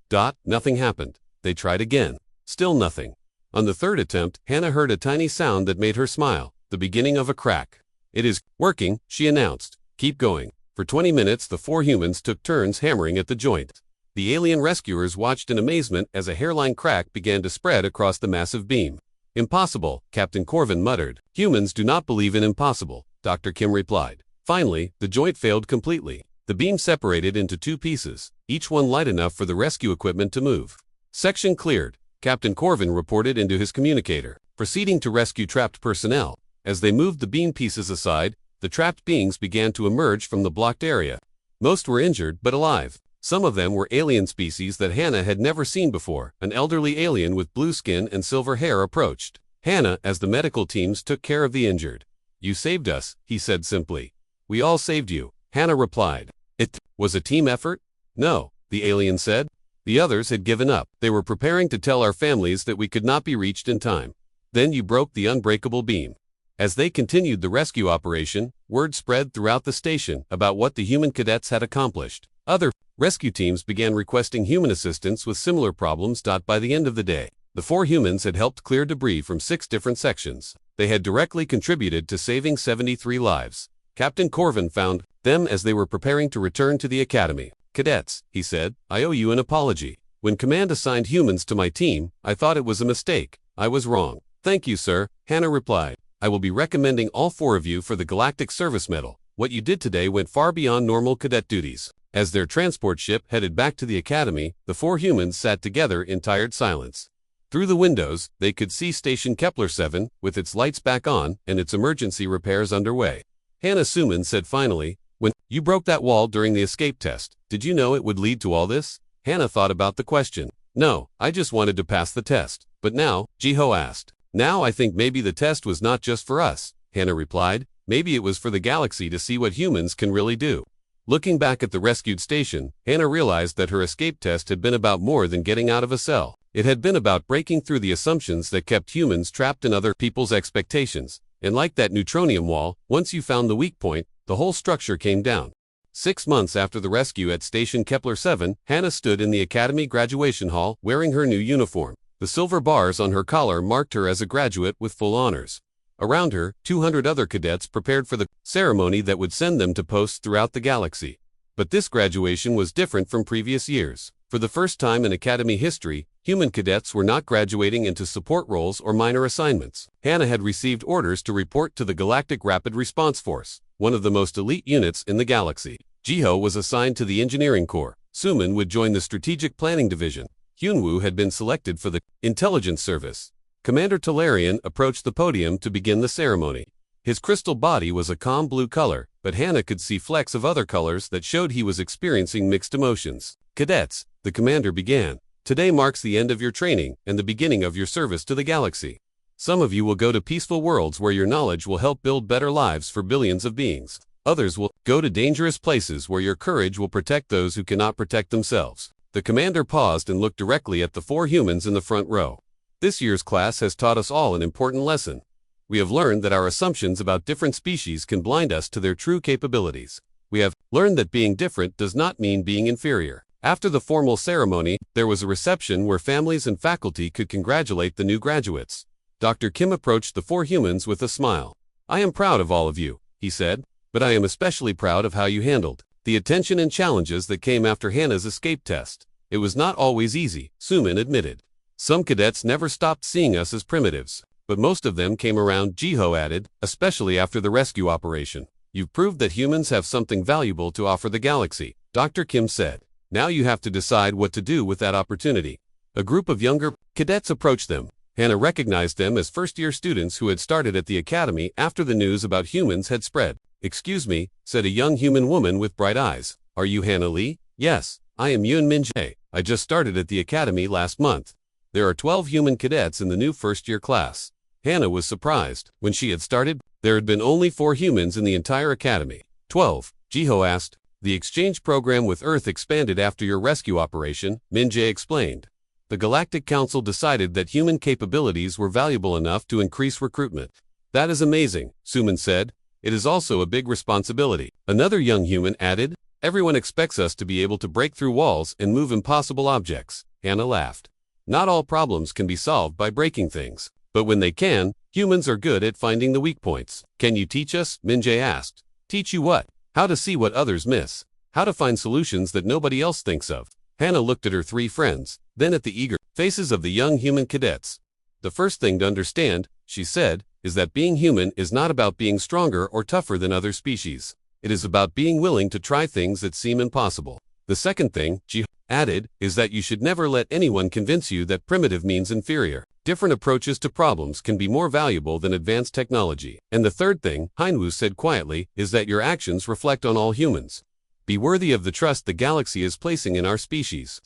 Nothing happened. They tried again. Still nothing. On the 3rd attempt, Hannah heard a tiny sound that made her smile, the beginning of a crack. It is working, she announced. Keep going. For 20 minutes the 4 humans took turns hammering at the joint. The alien rescuers watched in amazement as a hairline crack began to spread across the massive beam. Impossible, Captain Corvin muttered. Humans do not believe in impossible, Dr. Kim replied. Finally, the joint failed completely. The beam separated into 2 pieces, each one light enough for the rescue equipment to move. Section cleared, Captain Corvin reported into his communicator, proceeding to rescue trapped personnel. As they moved the beam pieces aside, the trapped beings began to emerge from the blocked area. Most were injured but alive. Some of them were alien species that Hannah had never seen before. An elderly alien with blue skin and silver hair approached Hannah as the medical teams took care of the injured. You saved us, he said simply. We all saved you, Hannah replied. It was a team effort? No, the alien said. The others had given up. They were preparing to tell our families that we could not be reached in time. Then you broke the unbreakable beam. As they continued the rescue operation, word spread throughout the station about what the human cadets had accomplished. Other rescue teams began requesting human assistance with similar problems. By the end of the day, the 4 humans had helped clear debris from 6 different sections. They had directly contributed to saving 73 lives. Captain Corvin found them as they were preparing to return to the academy. Cadets, he said, I owe you an apology. When command assigned humans to my team, I thought it was a mistake. I was wrong. Thank you, sir, Hannah replied. I will be recommending all 4 of you for the Galactic Service Medal. What you did today went far beyond normal cadet duties. As their transport ship headed back to the academy, the 4 humans sat together in tired silence. Through the windows, they could see Station Kepler 7, with its lights back on and its emergency repairs underway. Hannah Suman said finally, when you broke that wall during the escape test, did you know it would lead to all this? Hannah thought about the question. No, I just wanted to pass the test. But now, Jiho asked. Now I think maybe the test was not just for us, Hannah replied. Maybe it was for the galaxy to see what humans can really do. Looking back at the rescued station, Hannah realized that her escape test had been about more than getting out of a cell. It had been about breaking through the assumptions that kept humans trapped in other people's expectations. And like that neutronium wall, once you found the weak point, the whole structure came down. 6 months after the rescue at Station Kepler 7, Hannah stood in the Academy graduation hall wearing her new uniform. The silver bars on her collar marked her as a graduate with full honors. Around her, 200 other cadets prepared for the ceremony that would send them to posts throughout the galaxy. But this graduation was different from previous years. For the first time in Academy history, human cadets were not graduating into support roles or minor assignments. Hannah had received orders to report to the Galactic Rapid Response Force, one of the most elite units in the galaxy. Jiho was assigned to the Engineering Corps. Suman would join the Strategic Planning Division. Hyunwoo had been selected for the Intelligence Service. Commander Talarian approached the podium to begin the ceremony. His crystal body was a calm blue color, but Hannah could see flecks of other colors that showed he was experiencing mixed emotions. Cadets, the commander began. Today marks the end of your training and the beginning of your service to the galaxy. Some of you will go to peaceful worlds where your knowledge will help build better lives for billions of beings. Others will go to dangerous places where your courage will protect those who cannot protect themselves. The commander paused and looked directly at the 4 humans in the front row. This year's class has taught us all an important lesson. We have learned that our assumptions about different species can blind us to their true capabilities. We have learned that being different does not mean being inferior. After the formal ceremony, there was a reception where families and faculty could congratulate the new graduates. Dr. Kim approached the 4 humans with a smile. I am proud of all of you, he said, but I am especially proud of how you handled the attention and challenges that came after Hannah's escape test. It was not always easy, Suman admitted. Some cadets never stopped seeing us as primitives, but most of them came around, Jiho added, especially after the rescue operation. You've proved that humans have something valuable to offer the galaxy, Dr. Kim said. Now you have to decide what to do with that opportunity. A group of younger cadets approached them. Hannah recognized them as first-year students who had started at the academy after the news about humans had spread. Excuse me, said a young human woman with bright eyes. Are you Hannah Lee? Yes, I am Yoon Min Jae. I just started at the academy last month. There are 12 human cadets in the new first-year class. Hannah was surprised. When she had started, there had been only 4 humans in the entire academy. 12, Jiho asked. The exchange program with Earth expanded after your rescue operation, Min Jae explained. The Galactic Council decided that human capabilities were valuable enough to increase recruitment. That is amazing, Suman said. It is also a big responsibility. Another young human added, everyone expects us to be able to break through walls and move impossible objects. Hannah laughed. Not all problems can be solved by breaking things. But when they can, humans are good at finding the weak points. Can you teach us? Min Jae asked. Teach you what? How to see what others miss. How to find solutions that nobody else thinks of. Hannah looked at her 3 friends, then at the eager faces of the young human cadets. The first thing to understand, she said, is that being human is not about being stronger or tougher than other species. It is about being willing to try things that seem impossible. The second thing, she added, is that you should never let anyone convince you that primitive means inferior. Different approaches to problems can be more valuable than advanced technology. And the third thing, Hyunwoo said quietly, is that your actions reflect on all humans. Be worthy of the trust the galaxy is placing in our species.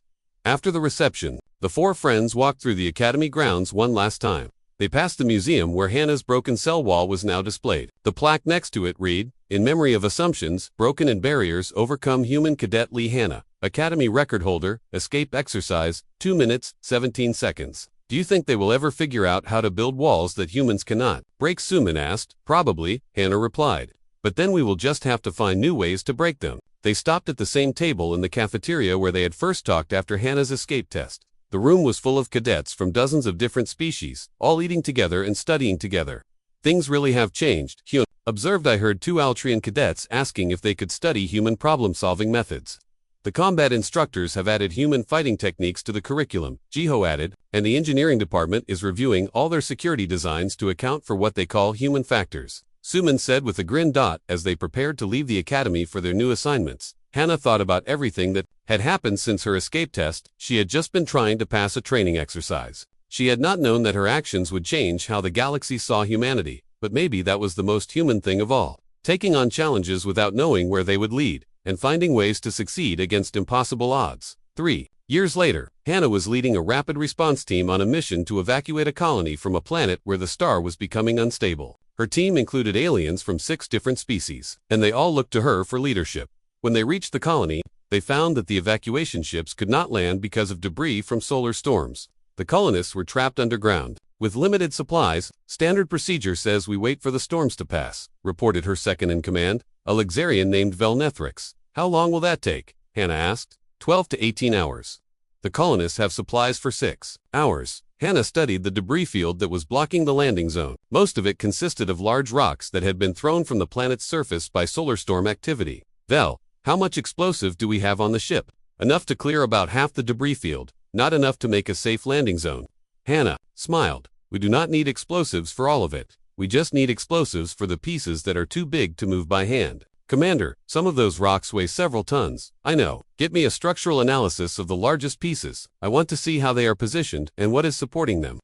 After the reception, the 4 friends walked through the academy grounds one last time. They passed the museum where Hannah's broken cell wall was now displayed. The plaque next to it read, in memory of assumptions, broken and barriers overcome human cadet Lee Hannah. Academy record holder, escape exercise, 2 minutes, 17 seconds. Do you think they will ever figure out how to build walls that humans cannot break? Suman asked. Probably, Hannah replied. But then we will just have to find new ways to break them. They stopped at the same table in the cafeteria where they had first talked after Hannah's escape test. The room was full of cadets from dozens of different species, all eating together and studying together. Things really have changed, Hyun observed. I heard 2 Altrian cadets asking if they could study human problem-solving methods. The combat instructors have added human fighting techniques to the curriculum, Jiho added, and the engineering department is reviewing all their security designs to account for what they call human factors, Suman said with a grin. As they prepared to leave the academy for their new assignments, Hannah thought about everything that had happened since her escape test. She had just been trying to pass a training exercise. She had not known that her actions would change how the galaxy saw humanity, but maybe that was the most human thing of all. Taking on challenges without knowing where they would lead, and finding ways to succeed against impossible odds. 3 years later, Hannah was leading a rapid response team on a mission to evacuate a colony from a planet where the star was becoming unstable. Her team included aliens from 6 different species, and they all looked to her for leadership. When they reached the colony, they found that the evacuation ships could not land because of debris from solar storms. The colonists were trapped underground, with limited supplies. Standard procedure says we wait for the storms to pass, reported her second-in-command, a Luxarian named Velnethrix. How long will that take? Hannah asked. 12 to 18 hours. The colonists have supplies for 6 hours. Hannah studied the debris field that was blocking the landing zone. Most of it consisted of large rocks that had been thrown from the planet's surface by solar storm activity. Vel, how much explosive do we have on the ship? Enough to clear about half the debris field, not enough to make a safe landing zone. Hannah smiled. We do not need explosives for all of it. We just need explosives for the pieces that are too big to move by hand. Commander, some of those rocks weigh several tons. I know. Get me a structural analysis of the largest pieces. I want to see how they are positioned and what is supporting them.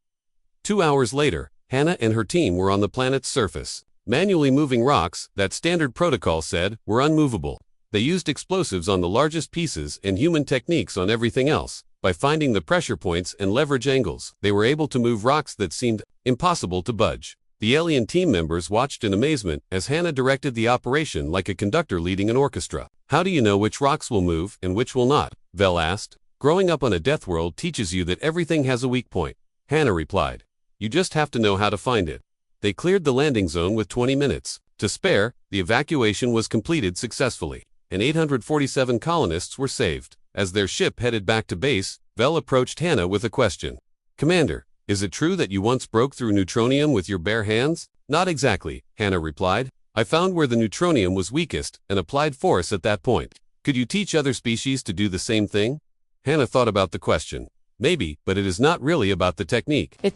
2 hours later, Hannah and her team were on the planet's surface. Manually moving rocks, that standard protocol said, were unmovable. They used explosives on the largest pieces and human techniques on everything else. By finding the pressure points and leverage angles, they were able to move rocks that seemed impossible to budge. The alien team members watched in amazement as Hannah directed the operation like a conductor leading an orchestra. How do you know which rocks will move and which will not? Vel asked. Growing up on a death world teaches you that everything has a weak point, Hannah replied. You just have to know how to find it. They cleared the landing zone with 20 minutes to spare. The evacuation was completed successfully, and 847 colonists were saved. As their ship headed back to base, Vel approached Hannah with a question. Commander, is it true that you once broke through neutronium with your bare hands? Not exactly, Hannah replied. I found where the neutronium was weakest and applied force at that point. Could you teach other species to do the same thing? Hannah thought about the question. Maybe, but it is not really about the technique. It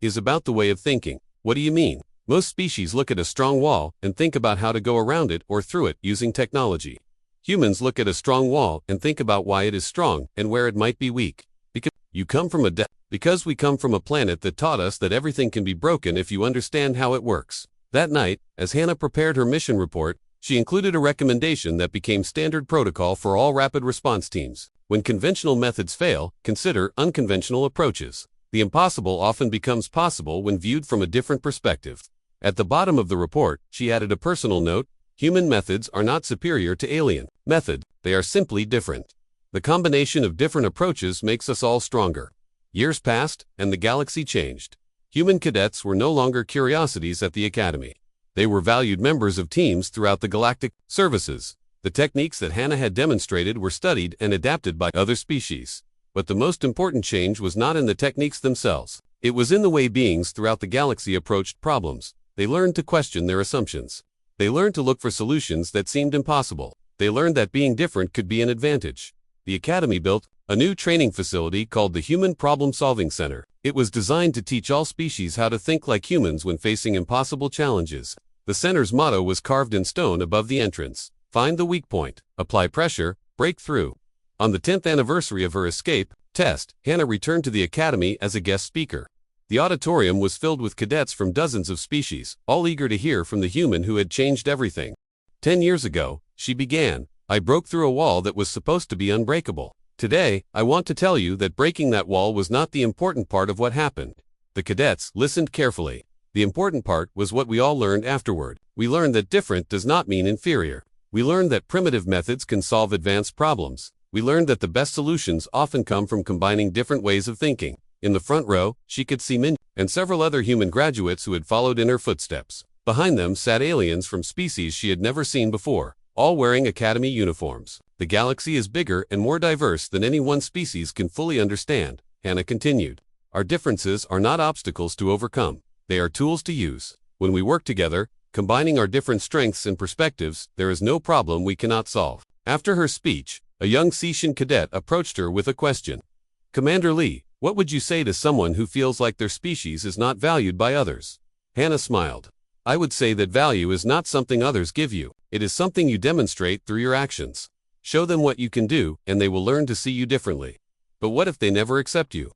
is about the way of thinking. What do you mean? Most species look at a strong wall and think about how to go around it or through it using technology. Humans look at a strong wall and think about why it is strong and where it might be weak. Because we come from a planet that taught us that everything can be broken if you understand how it works. That night, as Hannah prepared her mission report, she included a recommendation that became standard protocol for all rapid response teams. When conventional methods fail, consider unconventional approaches. The impossible often becomes possible when viewed from a different perspective. At the bottom of the report, she added a personal note. Human methods are not superior to alien method. They are simply different. The combination of different approaches makes us all stronger. Years passed, and the galaxy changed. Human cadets were no longer curiosities at the academy. They were valued members of teams throughout the galactic services. The techniques that Hannah had demonstrated were studied and adapted by other species. But the most important change was not in the techniques themselves. It was in the way beings throughout the galaxy approached problems. They learned to question their assumptions. They learned to look for solutions that seemed impossible. They learned that being different could be an advantage. The academy built a new training facility called the Human Problem-Solving Center. It was designed to teach all species how to think like humans when facing impossible challenges. The center's motto was carved in stone above the entrance. Find the weak point, apply pressure, break through. On the 10th anniversary of her escape test, Hannah returned to the academy as a guest speaker. The auditorium was filled with cadets from dozens of species, all eager to hear from the human who had changed everything. 10 years ago, she began, I broke through a wall that was supposed to be unbreakable. Today, I want to tell you that breaking that wall was not the important part of what happened. The cadets listened carefully. The important part was what we all learned afterward. We learned that different does not mean inferior. We learned that primitive methods can solve advanced problems. We learned that the best solutions often come from combining different ways of thinking. In the front row, she could see Min and several other human graduates who had followed in her footsteps. Behind them sat aliens from species she had never seen before, all wearing academy uniforms. The galaxy is bigger and more diverse than any one species can fully understand, Hannah continued. Our differences are not obstacles to overcome. They are tools to use. When we work together, combining our different strengths and perspectives, there is no problem we cannot solve. After her speech, a young Seacian cadet approached her with a question. Commander Lee, what would you say to someone who feels like their species is not valued by others? Hannah smiled. I would say that value is not something others give you. It is something you demonstrate through your actions. Show them what you can do, and they will learn to see you differently. But what if they never accept you?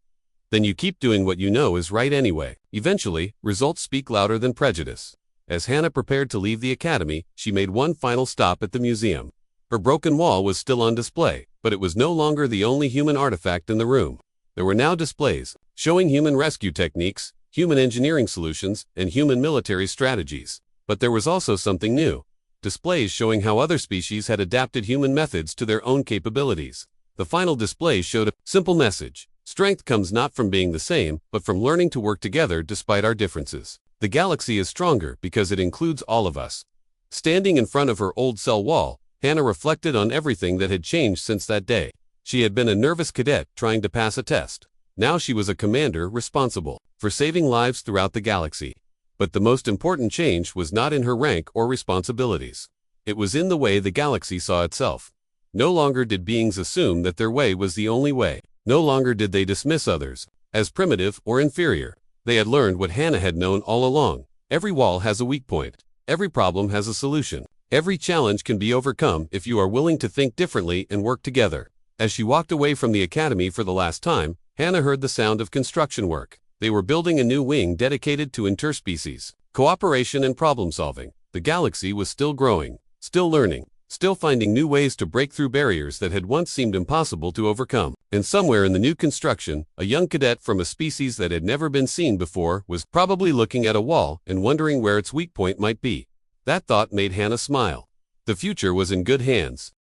Then you keep doing what you know is right anyway. Eventually, results speak louder than prejudice. As Hannah prepared to leave the academy, she made one final stop at the museum. Her broken wall was still on display, but it was no longer the only human artifact in the room. There were now displays showing human rescue techniques, human engineering solutions, and human military strategies. But there was also something new. Displays showing how other species had adapted human methods to their own capabilities. The final display showed a simple message. Strength comes not from being the same, but from learning to work together despite our differences. The galaxy is stronger because it includes all of us. Standing in front of her old cell wall, Hannah reflected on everything that had changed since that day. She had been a nervous cadet trying to pass a test. Now she was a commander responsible for saving lives throughout the galaxy. But the most important change was not in her rank or responsibilities. It was in the way the galaxy saw itself. No longer did beings assume that their way was the only way. No longer did they dismiss others as primitive or inferior. They had learned what Hannah had known all along. Every wall has a weak point. Every problem has a solution. Every challenge can be overcome if you are willing to think differently and work together. As she walked away from the academy for the last time, Hannah heard the sound of construction work. They were building a new wing dedicated to interspecies cooperation and problem solving. The galaxy was still growing, still learning, still finding new ways to break through barriers that had once seemed impossible to overcome. And somewhere in the new construction, a young cadet from a species that had never been seen before was probably looking at a wall and wondering where its weak point might be. That thought made Hannah smile. The future was in good hands.